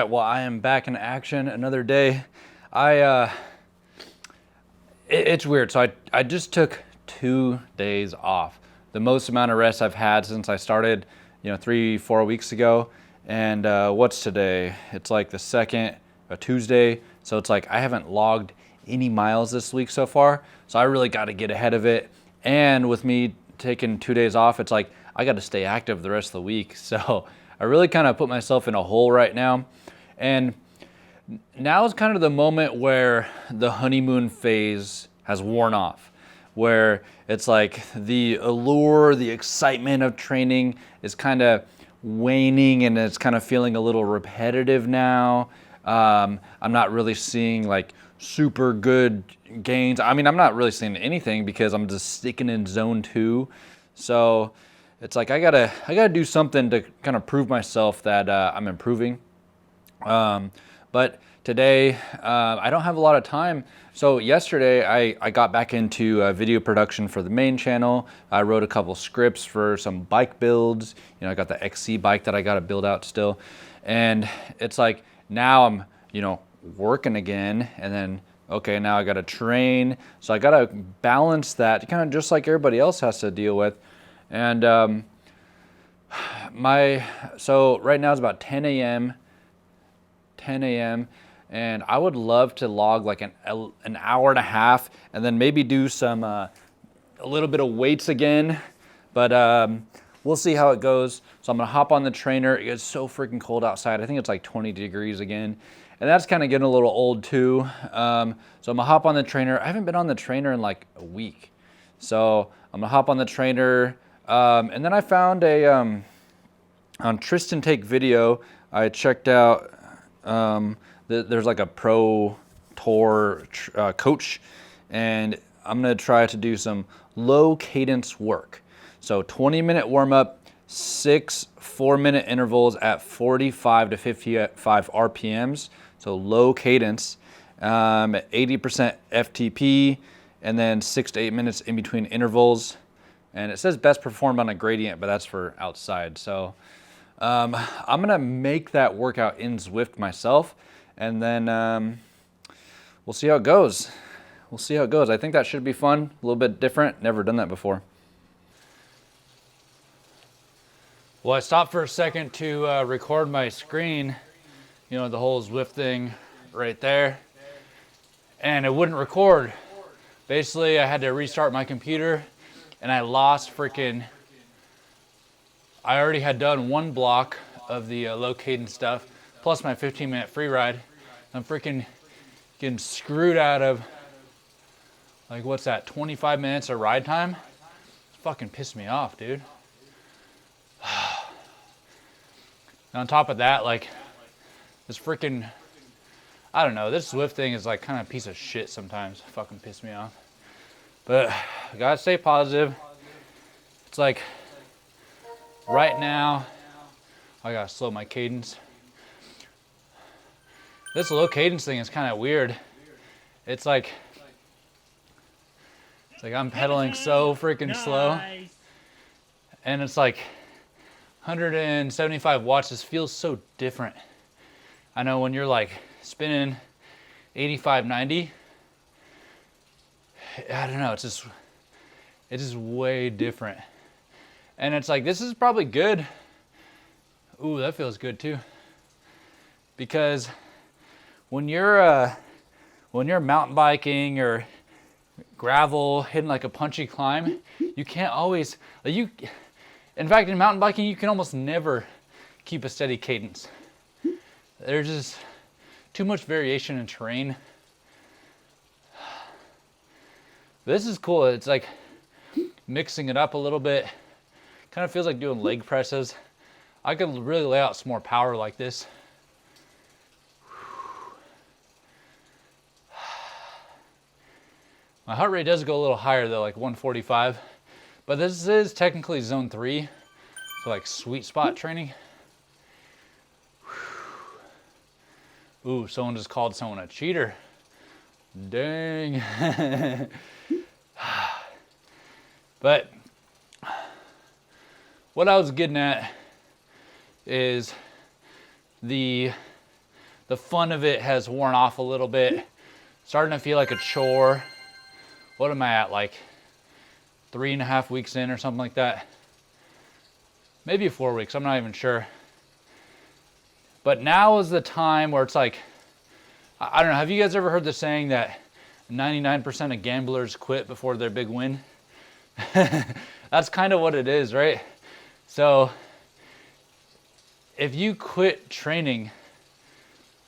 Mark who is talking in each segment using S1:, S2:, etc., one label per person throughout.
S1: right, well, I am back in action another day. It's weird. So I just took 2 days off, the most amount of rest I've had since I started, 3-4 weeks ago. And what's today? It's like the second, a Tuesday. So it's like I haven't logged any miles this week so far. So I really got to get ahead of it. And with me taking 2 days off, it's like I got to stay active the rest of the week. So I really kind of put myself in a hole right now. And now is kind of the moment where the honeymoon phase has worn off, where it's like the allure, the excitement of training is kind of waning and it's kind of feeling a little repetitive now. I'm not really seeing like super good gains. I mean, I'm not really seeing anything because I'm just sticking in zone 2. So it's like I gotta do something to kind of prove myself that I'm improving. But today I don't have a lot of time. So yesterday I got back into video production for the main channel. I wrote a couple scripts for some bike builds. I got the XC bike that I got to build out still. And it's like now I'm, working again, and then okay, now I got to train. So I got to balance that kind of just like everybody else has to deal with. And so right now it's about 10 a.m. And I would love to log like an hour and a half and then maybe do some a little bit of weights again, but we'll see how it goes. So I'm gonna hop on the trainer. It gets so freaking cold outside. I think it's like 20 degrees again, and that's kind of getting a little old too. So I'm gonna hop on the trainer. I haven't been on the trainer in like a week, so I'm gonna hop on the trainer. And then I found a on Tristan Take Video. I checked out. There's like a pro tour coach, and I'm gonna try to do some low cadence work. So 20-minute warm up, 6 4-minute intervals at 45 to 55 RPMs. So low cadence, 80% FTP, and then 6 to 8 minutes in between intervals. And it says best performed on a gradient, but that's for outside. So I'm gonna make that workout in Zwift myself, and then we'll see how it goes. I think that should be fun, a little bit different. Never done that before. Well, I stopped for a second to record my screen, the whole Zwift thing right there, and it wouldn't record. Basically, I had to restart my computer, and I lost freaking. I already had done one block of the low cadence stuff, plus my 15-minute free ride. I'm freaking getting screwed out of, like, what's that, 25 minutes of ride time? It's fucking pissed me off, dude. And on top of that, like, this freaking, I don't know, this Zwift thing is like kind of a piece of shit sometimes. Fucking piss me off. But I gotta stay positive. It's like, right now, I gotta slow my cadence. This low cadence thing is kind of weird. It's like I'm pedaling so freaking slow. And it's like 175 watts. This feels so different. I know when you're like spinning 85, 90, I don't know, it's just way different. And it's like, this is probably good. Ooh, that feels good too. Because when you're mountain biking or gravel, hitting like a punchy climb, you can't always, in fact, in mountain biking, you can almost never keep a steady cadence. There's just too much variation in terrain. This is cool. It's like mixing it up a little bit. Kind of feels like doing leg presses. I could really lay out some more power like this. My heart rate does go a little higher though, like 145. But this is technically zone 3. So like sweet spot training. Ooh, someone just called someone a cheater. Dang. But what I was getting at is the fun of it has worn off a little bit. Starting to feel like a chore. What am I at, like 3.5 weeks in or something like that? Maybe 4 weeks, I'm not even sure. But now is the time where it's like, I don't know, have you guys ever heard the saying that 99% of gamblers quit before their big win? That's kind of what it is, right? So if you quit training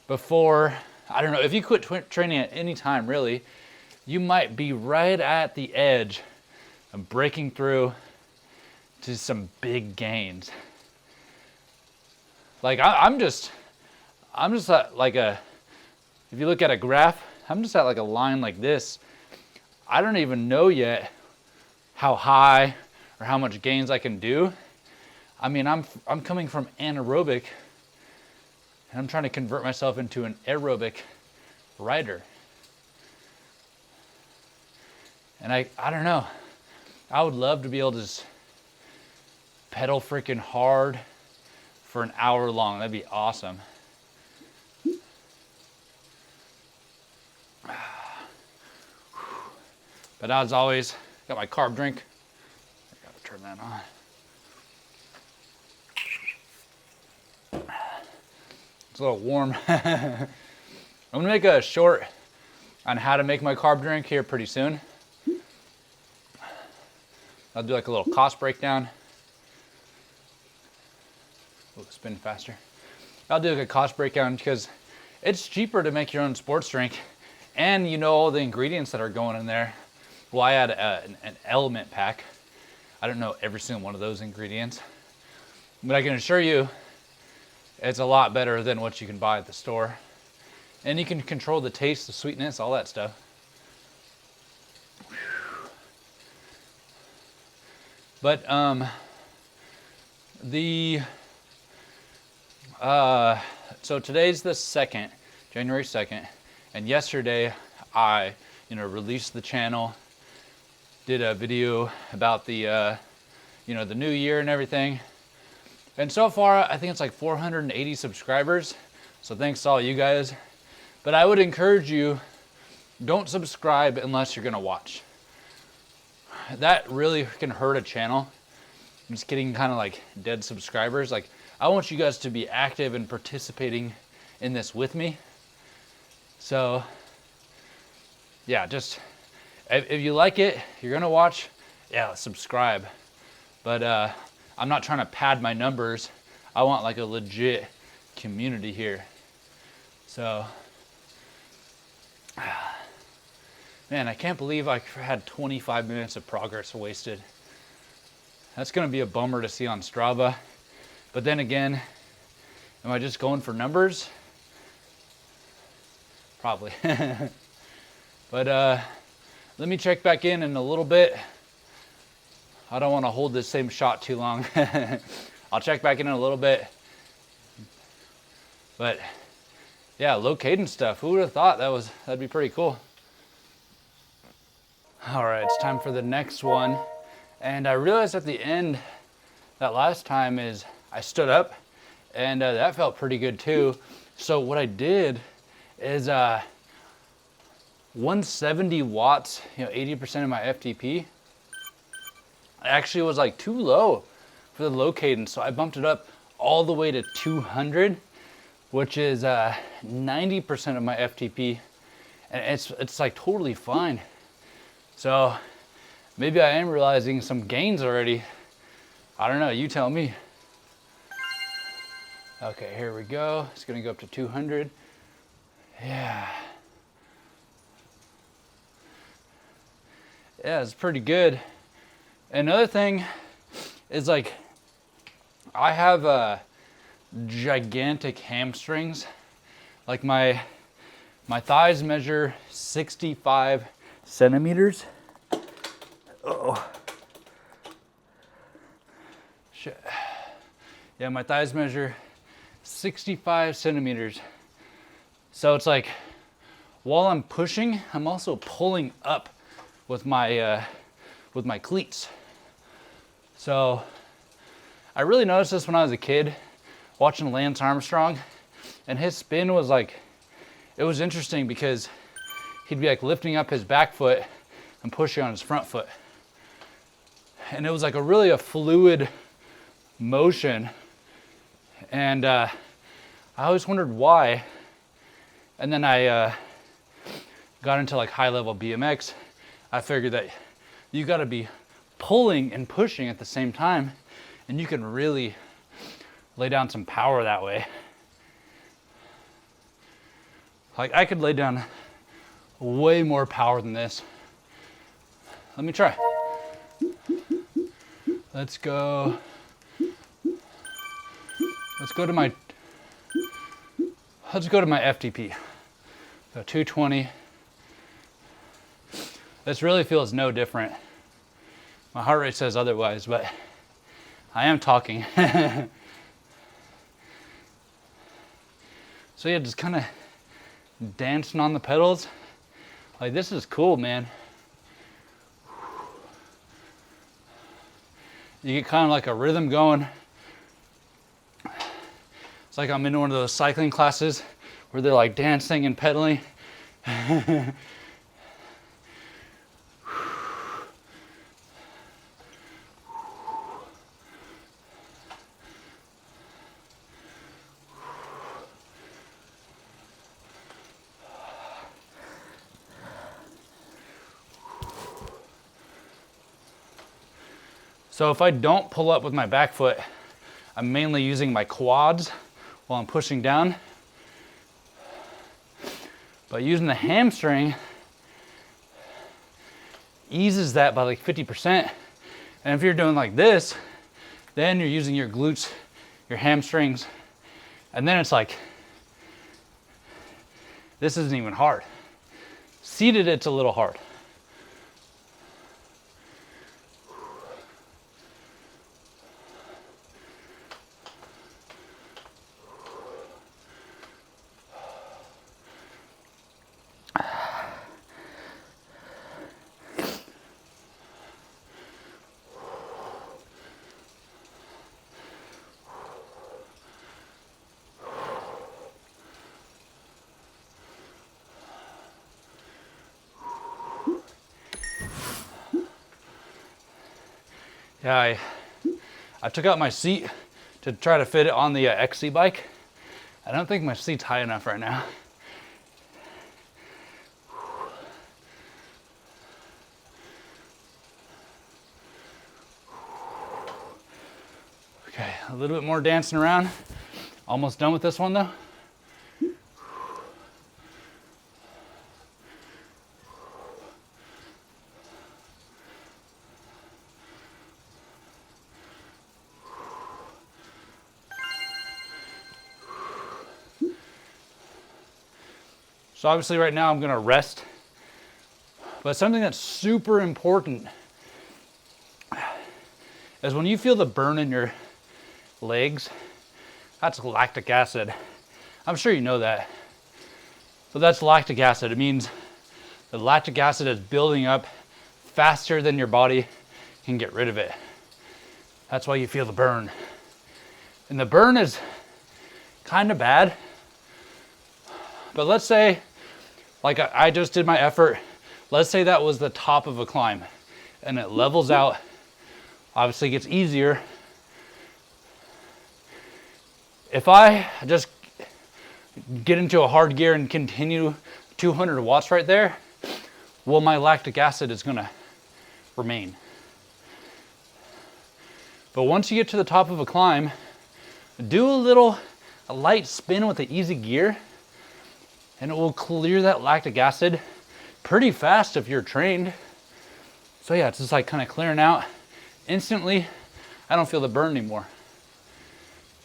S1: before, I don't know, if you quit training at any time, really, you might be right at the edge of breaking through to some big gains. Like I'm just at like a, if you look at a graph, I'm just at like a line like this. I don't even know yet how high or how much gains I can do. I mean, I'm coming from anaerobic and I'm trying to convert myself into an aerobic rider. And I don't know. I would love to be able to just pedal freaking hard for an hour long. That'd be awesome. But as always, got my carb drink. I gotta turn that on. It's a little warm. I'm gonna make a short on how to make my carb drink here pretty soon. I'll do like a little cost breakdown. Ooh, spin faster. I'll do like a cost breakdown because it's cheaper to make your own sports drink, and you know all the ingredients that are going in there. Well, I add an element pack. I don't know every single one of those ingredients, but I can assure you it's a lot better than what you can buy at the store. And you can control the taste, the sweetness, all that stuff. But so today's the 2nd, January 2nd, and yesterday I, released the channel, did a video about the, the new year and everything. And so far, I think it's like 480 subscribers. So thanks to all you guys. But I would encourage you, don't subscribe unless you're gonna watch. That really can hurt a channel. I'm just getting kind of like dead subscribers. Like, I want you guys to be active and participating in this with me. So yeah, just, if you like it, you're gonna watch, yeah, subscribe. But I'm not trying to pad my numbers. I want like a legit community here. So, man, I can't believe I had 25 minutes of progress wasted. That's gonna be a bummer to see on Strava. But then again, am I just going for numbers? Probably. But let me check back in a little bit. I don't want to hold this same shot too long. I'll check back in a little bit. But yeah, low cadence stuff. Who would have thought that'd be pretty cool? All right, it's time for the next one. And I realized at the end that last time is I stood up, and that felt pretty good too. So what I did is 170 watts, 80% of my FTP, actually was like too low for the low cadence. So I bumped it up all the way to 200, which is 90% of my FTP. And it's like totally fine. So maybe I am realizing some gains already. I don't know, you tell me. Okay, here we go. It's gonna go up to 200. Yeah. Yeah, it's pretty good. Another thing is, like, I have gigantic hamstrings. Like my thighs measure 65 centimeters. Oh. Shit. Yeah, my thighs measure 65 centimeters. So it's like, while I'm pushing, I'm also pulling up with my cleats. So I really noticed this when I was a kid, watching Lance Armstrong. And his spin was like, it was interesting because he'd be like lifting up his back foot and pushing on his front foot. And it was like a fluid motion. And I always wondered why. And then I got into like high level BMX. I figured that you gotta be pulling and pushing at the same time, and you can really lay down some power that way. Like I could lay down way more power than this. Let me try. Let's go. Let's go to my FTP. So 220. This really feels no different. My heart rate says otherwise, but I am talking. So yeah, just kind of dancing on the pedals. Like this is cool, man. You get kind of like a rhythm going. It's like I'm in one of those cycling classes where they're like dancing and pedaling. So if I don't pull up with my back foot, I'm mainly using my quads while I'm pushing down. But using the hamstring eases that by like 50%. And if you're doing like this, then you're using your glutes, your hamstrings, and then it's like, this isn't even hard. Seated, it's a little hard. Yeah, I took out my seat to try to fit it on the XC bike. I don't think my seat's high enough right now. Okay, a little bit more dancing around. Almost done with this one though. So obviously right now I'm gonna rest, but something that's super important is when you feel the burn in your legs, that's lactic acid. I'm sure you know that, but that's lactic acid. It means the lactic acid is building up faster than your body can get rid of it. That's why you feel the burn. And the burn is kind of bad. But let's say, like I just did my effort, let's say that was the top of a climb and it levels out, obviously gets easier. If I just get into a hard gear and continue 200 watts right there, well, my lactic acid is gonna remain. But once you get to the top of a climb, do a light spin with the easy gear, and it will clear that lactic acid pretty fast if you're trained. So yeah, it's just like kind of clearing out. Instantly, I don't feel the burn anymore.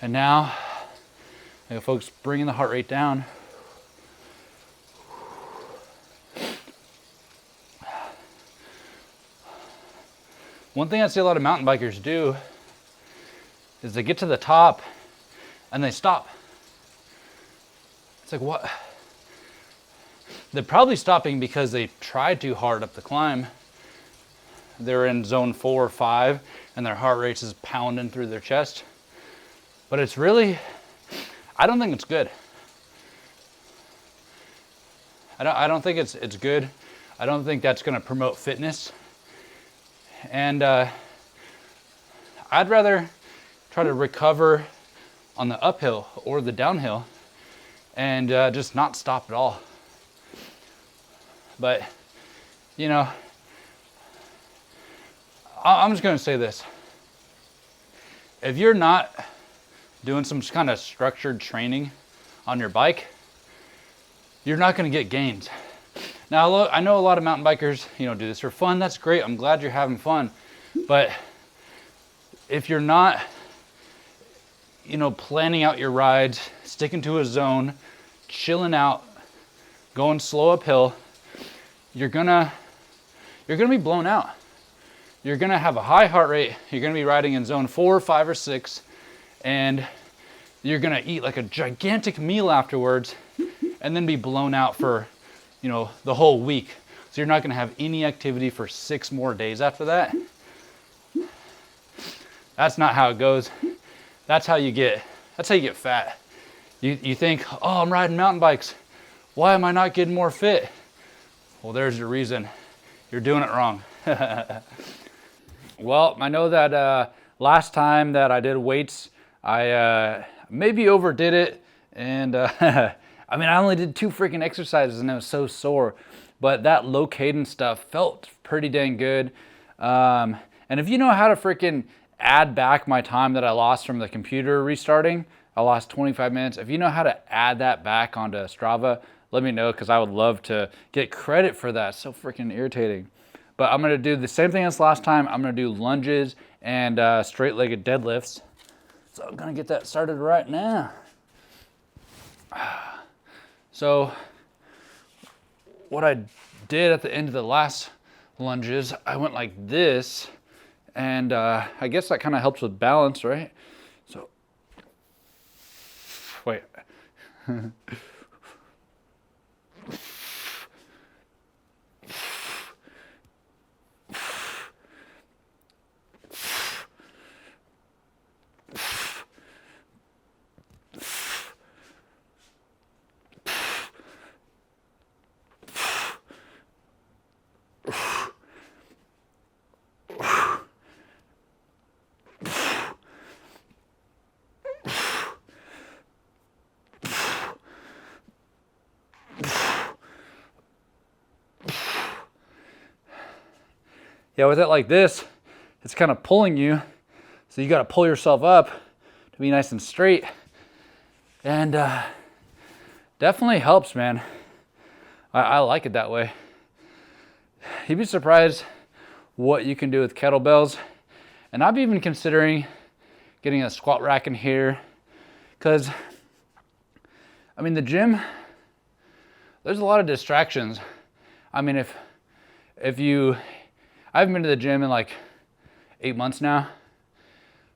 S1: And now, folks, bringing the heart rate down. One thing I see a lot of mountain bikers do is they get to the top and they stop. It's like, what? They're probably stopping because they tried too hard up the climb. They're in zone 4 or 5 and their heart rate is pounding through their chest. But it's really, I don't think it's good. I don't think it's good. I don't think that's going to promote fitness. And I'd rather try to recover on the uphill or the downhill and just not stop at all. But, you know, I'm just going to say this. If you're not doing some kind of structured training on your bike, you're not going to get gains. Now, I know a lot of mountain bikers, you know, do this for fun. That's great. I'm glad you're having fun. But if you're not, you know, planning out your rides, sticking to a zone, chilling out, going slow uphill, you're gonna be blown out. You're gonna have a high heart rate. You're gonna be riding in zone 4, 5, or 6, and you're gonna eat like a gigantic meal afterwards, and then be blown out for, you know, the whole week. So you're not gonna have any activity for 6 more days after that. That's not how it goes. That's how you get fat. You think, oh, I'm riding mountain bikes. Why am I not getting more fit? Well, there's your reason. You're doing it wrong. Well, I know that last time that I did weights, I maybe overdid it. And I mean, I only did 2 freaking exercises and it was so sore. But that low cadence stuff felt pretty dang good. And if you know how to freaking add back my time that I lost from the computer restarting, I lost 25 minutes. If you know how to add that back onto Strava, let me know, because I would love to get credit for that. It's so freaking irritating. But I'm gonna do the same thing as last time. I'm gonna do lunges and straight-legged deadlifts. So I'm gonna get that started right now. So what I did at the end of the last lunges, I went like this, and I guess that kind of helps with balance, right? So, wait. Yeah, with it like this, it's kind of pulling you. So you got to pull yourself up to be nice and straight. And definitely helps, man. I like it that way. You'd be surprised what you can do with kettlebells. And I'm even considering getting a squat rack in here. Because, I mean, the gym, there's a lot of distractions. I mean, if you... I haven't been to the gym in like 8 months now,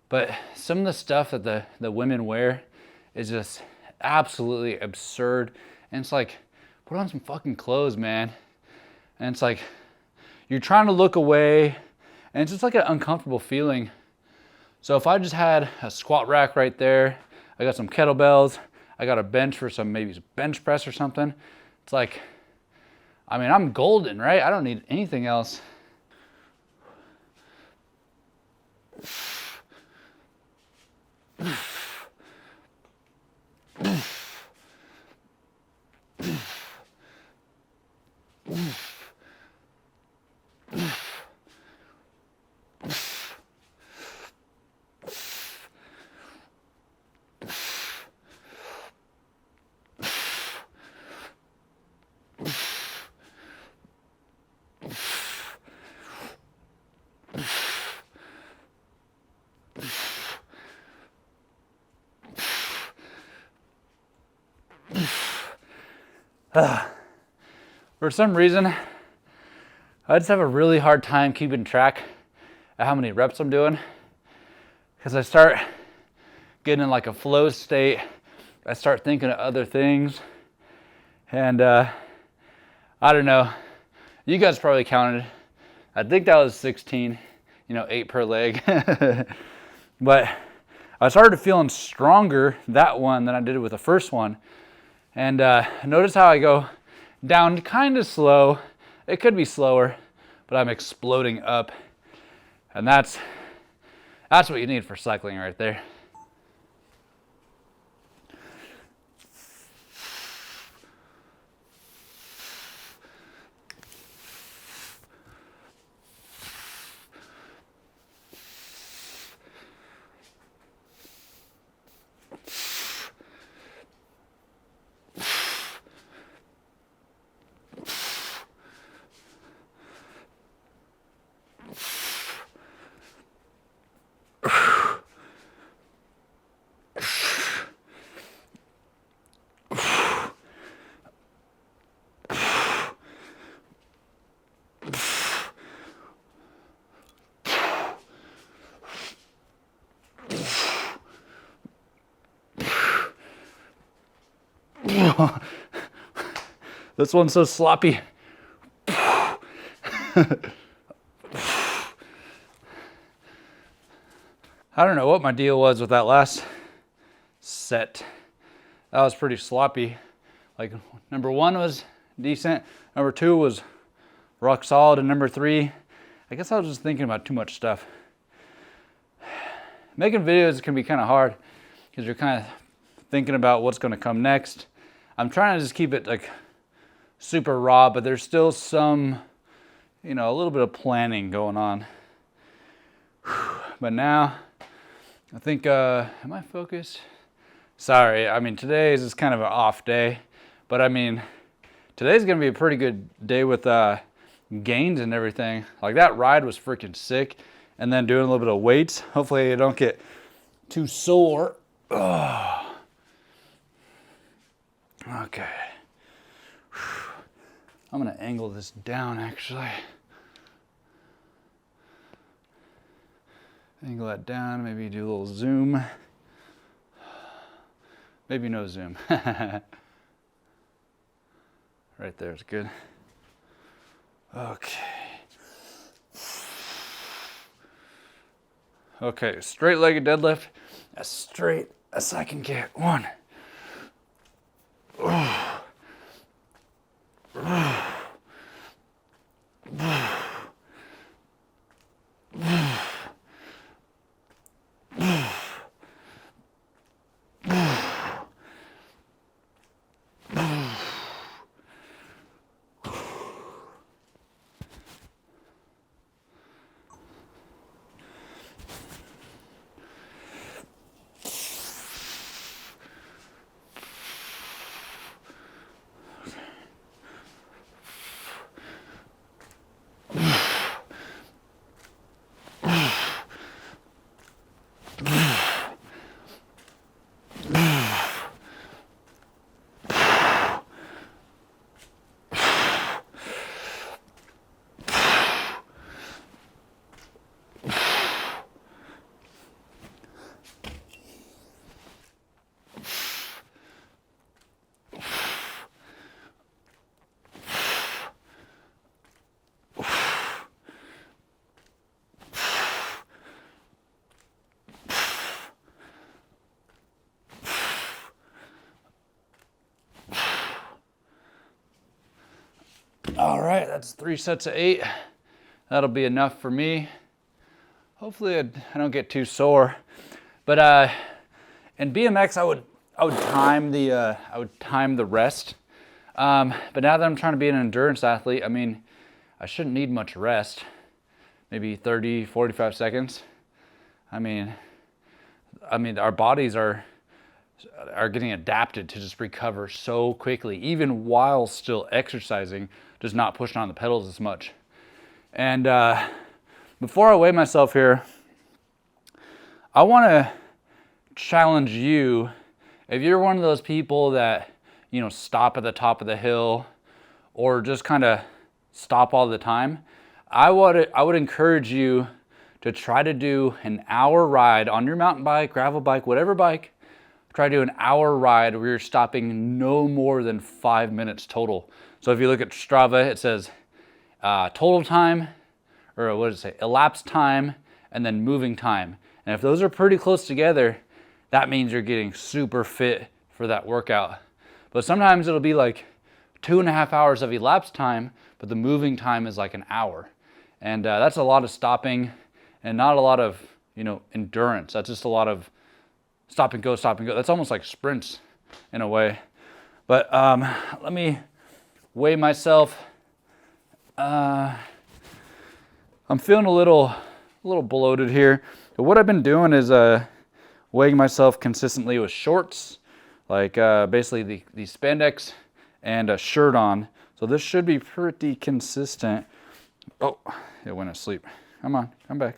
S1: but some of the stuff that the women wear is just absolutely absurd. And it's like, put on some fucking clothes, man. And it's like, you're trying to look away, and it's just like an uncomfortable feeling. So if I just had a squat rack right there, I got some kettlebells, I got a bench for some, maybe bench press or something. It's like, I mean, I'm golden, right? I don't need anything else. For some reason, I just have a really hard time keeping track of how many reps I'm doing, because I start getting in like a flow state. I start thinking of other things, and I don't know. You guys probably counted. I think that was 16, 8 per leg. But I started feeling stronger that one than I did with the first one. And notice how I go down kind of slow. It could be slower, but I'm exploding up. And that's what you need for cycling right there. This one's so sloppy. I don't know what my deal was with that last set. That was pretty sloppy. Like number 1 was decent, number 2 was rock solid, and number 3, I guess I was just thinking about too much stuff. Making videos can be kind of hard because you're kind of thinking about what's going to come next. I'm trying to just keep it like super raw, but there's still some, a little bit of planning going on. But now, I think, am I focused? Sorry, today's is kind of an off day, but today's gonna be a pretty good day with gains and everything. Like that ride was freaking sick, and then doing a little bit of weights. Hopefully I don't get too sore. Ugh. Okay. I'm gonna angle this down actually. Angle that down, maybe do a little zoom. Maybe no zoom. Right there is good. Okay. Okay, straight-legged deadlift, as straight as I can get. 1. All right, that's 3 sets of 8. That'll be enough for me. Hopefully I don't get too sore. But in BMX, I would time the rest. But now that I'm trying to be an endurance athlete, I shouldn't need much rest. Maybe 30, 45 seconds. Our bodies are getting adapted to just recover so quickly, even while still exercising, just not pushing on the pedals as much. And before I weigh myself here, I want to challenge you. If you're one of those people that, stop at the top of the hill or just kind of stop all the time, I would encourage you to try to do an hour ride on your mountain bike, gravel bike, whatever bike. Try to do an hour ride where you're stopping no more than 5 minutes total. So if you look at Strava, it says total time, or what does it say? Elapsed time, and then moving time. And if those are pretty close together, that means you're getting super fit for that workout. But sometimes it'll be like 2.5 hours of elapsed time, but the moving time is like an hour. And that's a lot of stopping and not a lot of, endurance. That's just a lot of stop and go, stop and go. That's almost like sprints in a way. But let me weigh myself. I'm feeling a little bloated here. But what I've been doing is weighing myself consistently with shorts, like basically the spandex and a shirt on. So this should be pretty consistent. Oh, it went asleep. Come on, come back.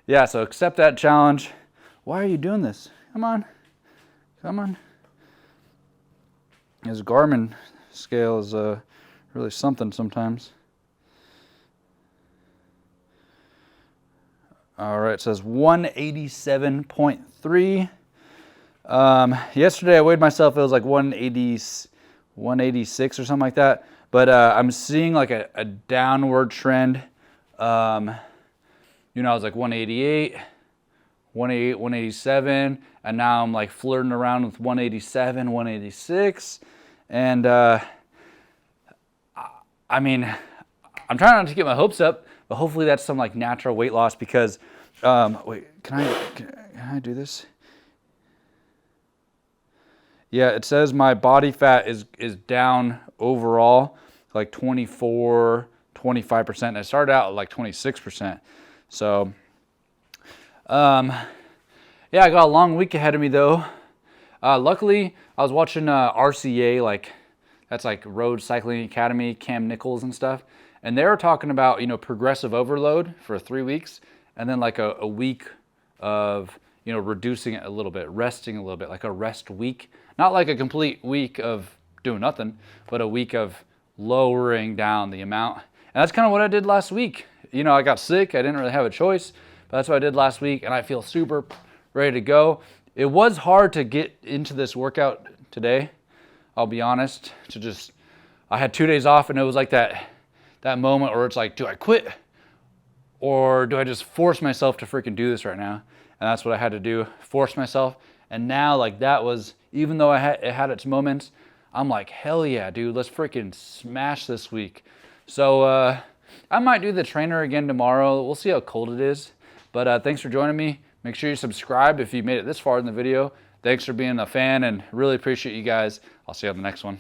S1: Yeah, so accept that challenge. Why are you doing this? Come on, come on. His Garmin scale is really something sometimes. All right, it says 187.3. Yesterday I weighed myself, it was like 186 or something like that. But I'm seeing like a downward trend. I was like 188, 187, and now I'm like flirting around with 187, 186. And I mean, I'm trying not to get my hopes up, but hopefully that's some like natural weight loss because, wait, can I do this? Yeah, it says my body fat is down overall, like 24, 25%. I started out at like 26%. So, yeah, I got a long week ahead of me though. Luckily, I was watching RCA, like that's like Road Cycling Academy, Cam Nichols and stuff. And they were talking about, progressive overload for 3 weeks and then like a week of, reducing it a little bit, resting a little bit, like a rest week. Not like a complete week of doing nothing, but a week of lowering down the amount. And that's kind of what I did last week. I got sick. I didn't really have a choice, but that's what I did last week. And I feel super ready to go. It was hard to get into this workout today. I'll be honest, I had 2 days off and it was like that moment where it's like, do I quit? Or do I just force myself to freaking do this right now? And that's what I had to do, force myself. And now like that was, even though it had its moments, I'm like, hell yeah, dude, let's freaking smash this week. So I might do the trainer again tomorrow. We'll see how cold it is. But thanks for joining me. Make sure you subscribe if you made it this far in the video. Thanks for being a fan and really appreciate you guys. I'll see you on the next one.